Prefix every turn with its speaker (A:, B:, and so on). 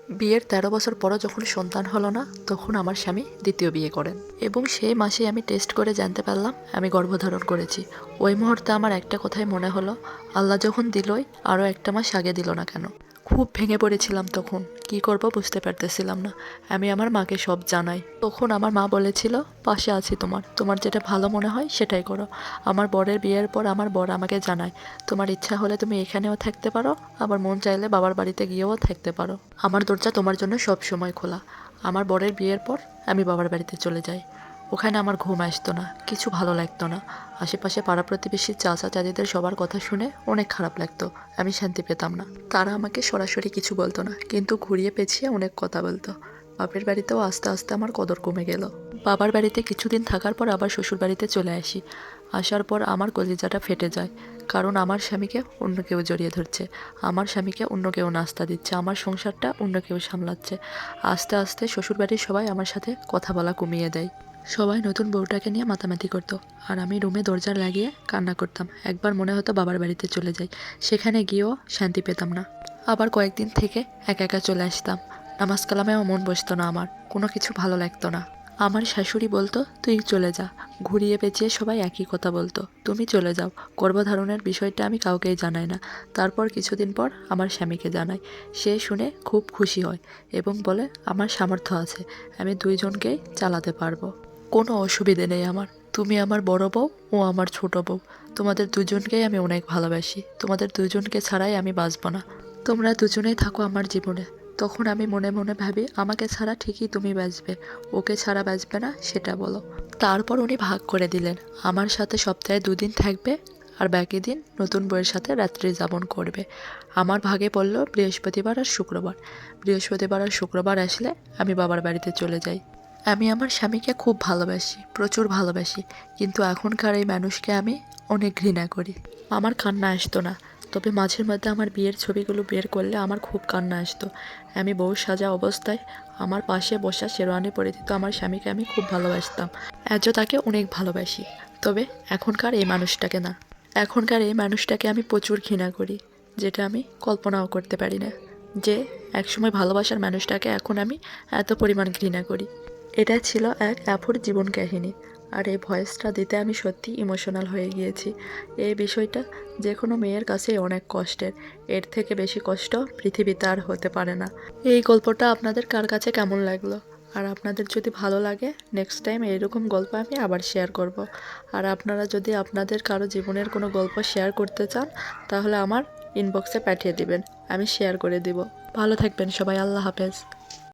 A: বিয়ের ১৩ বছর পরও যখন সন্তান হলো না, তখন আমার স্বামী দ্বিতীয় বিয়ে করেন এবং সেই মাসেই আমি টেস্ট করে জানতে পারলাম আমি গর্ভধারণ করেছি। ওই মুহূর্তে আমার একটা কথাই মনে হলো, আল্লাহ যখন দিলই আরও একটা মাস আগে দিল না কেন। খুব ভেঙে পড়েছিলাম তখন, কি করব বুঝতে পারতেছিলাম না। আমি আমার মাকে সব জানাই। তখন আমার মা বলেছিল, পাশে আছি তোমার, তোমার যেটা ভালো মনে হয় সেটাই করো। আমার বরের বিয়ের পর আমার বর আমাকে জানায়, তোমার ইচ্ছা হলে তুমি এখানেও থাকতে পারো, আবার মন চাইলে বাবার বাড়িতে গিয়েও থাকতে পারো। আমার দরজা তোমার জন্য সব সময় খোলা। আমার বরের বিয়ের পর আমি বাবার বাড়িতে চলে যাই। ওখানে আমার ঘুম আসতো না, কিছু ভালো লাগতো না। আশেপাশে পাড়া প্রতিবেশী চাচা চাচিদের সবার কথা শুনে অনেক খারাপ লাগতো। আমি শান্তি পেতাম না। তারা আমাকে সরাসরি কিছু বলতো না, কিন্তু ঘুরিয়ে পেঁচিয়ে অনেক কথা বলতো। বাপের বাড়িতেও আস্তে আস্তে আমার কদর কমে গেল। বাবার বাড়িতে কিছুদিন থাকার পর আবার শ্বশুর বাড়িতে চলে আসি। আসার পর আমার কলিজাটা ফেটে যায়, কারণ আমার স্বামীকে অন্য কেউ জড়িয়ে ধরছে, আমার স্বামীকে অন্য কেউ নাস্তা দিচ্ছে, আমার সংসারটা অন্য কেউ সামলাচ্ছে। আস্তে আস্তে শ্বশুরবাড়ির সবাই আমার সাথে কথা বলা কমিয়ে দেয়। সবাই নতুন বউটাকে নিয়ে মাতামাতি করতো, আর আমি রুমে দরজা লাগিয়ে কান্না করতাম। একবার মনে হতো বাবার বাড়িতে চলে যাই, সেখানে গিয়েও শান্তি পেতাম না। আবার কয়েকদিন থেকে একা একা চলে আসতাম। নামাজ কালামেও মন বসতো না, আমার কোনো কিছু ভালো লাগতো না। আমার শাশুড়ি বলতো, তুই চলে যা। ঘুরিয়ে পেঁচিয়ে সবাই একই কথা বলতো, তুমি চলে যাও। গর্ভধারণের বিষয়টা আমি কাউকেই জানাই না। তারপর কিছুদিন পর আমার স্বামীকে জানাই। সে শুনে খুব খুশি হয় এবং বলে, আমার সামর্থ্য আছে, আমি দুইজনকেই চালাতে পারবো, কোনো অসুবিধে নেই আমার। তুমি আমার বড় বউ, ও আমার ছোট বউ। তোমাদের দুজনকেই আমি অনেক ভালোবাসি, তোমাদের দুজনকে ছাড়াই আমি বাঁচব না। তোমরা দুজনেই থাকো আমার জীবনে। তখন আমি মনে মনে ভাবি, আমাকে ছাড়া ঠিকই তুমি বাঁচবে, ওকে ছাড়া বাঁচবে না সেটা বলো। তারপর উনি ভাগ করে দিলেন, আমার সাথে সপ্তাহে 2 দিন থাকবে আর বাকি দিন নতুন বউয়ের সাথে রাত্রি যাপন করবে। আমার ভাগে পড়ল বৃহস্পতিবার আর শুক্রবার। বৃহস্পতিবার আর শুক্রবার আসলে আমি বাবার বাড়িতে চলে যাই। আমি আমার স্বামীকে খুব ভালোবাসি, প্রচুর ভালোবাসি, কিন্তু এখনকার এই মানুষকে আমি অনেক ঘৃণা করি। আমার কান্না আসতো না, তবে মাঝে মধ্যে আমার বিয়ের ছবিগুলো বের করলে আমার খুব কান্না আসতো। আমি বউ সাজা অবস্থায় আমার পাশে বসা শেরওয়ানি পরিচিত আমার স্বামীকে আমি খুব ভালোবাসতাম। আজও তাকে অনেক ভালোবাসি, তবে এখনকার এই মানুষটাকে না। এখনকার এই মানুষটাকে আমি প্রচুর ঘৃণা করি, যেটা আমি কল্পনাও করতে পারি না, যে একসময় ভালোবাসার মানুষটাকে এখন আমি এত পরিমাণ ঘৃণা করি। এটা ছিল এক অ্যাফোর জীবন কাহিনী, আর এই ভয়েসটা দিতে আমি সত্যি ইমোশনাল হয়ে গিয়েছি। এই বিষয়টা যে কোনো মেয়ের কাছেই অনেক কষ্টের, এর থেকে বেশি কষ্ট পৃথিবীতে আর হতে পারে না। এই গল্পটা আপনাদের কার কাছে কেমন লাগলো? আর আপনাদের যদি ভালো লাগে, নেক্সট টাইম এইরকম গল্প আমি আবার শেয়ার করব। আর আপনারা যদি আপনাদের কারো জীবনের কোনো গল্প শেয়ার করতে চান, তাহলে আমার ইনবক্সে পাঠিয়ে দিবেন, আমি শেয়ার করে দিব। ভালো থাকবেন সবাই, আল্লাহ হাফেজ।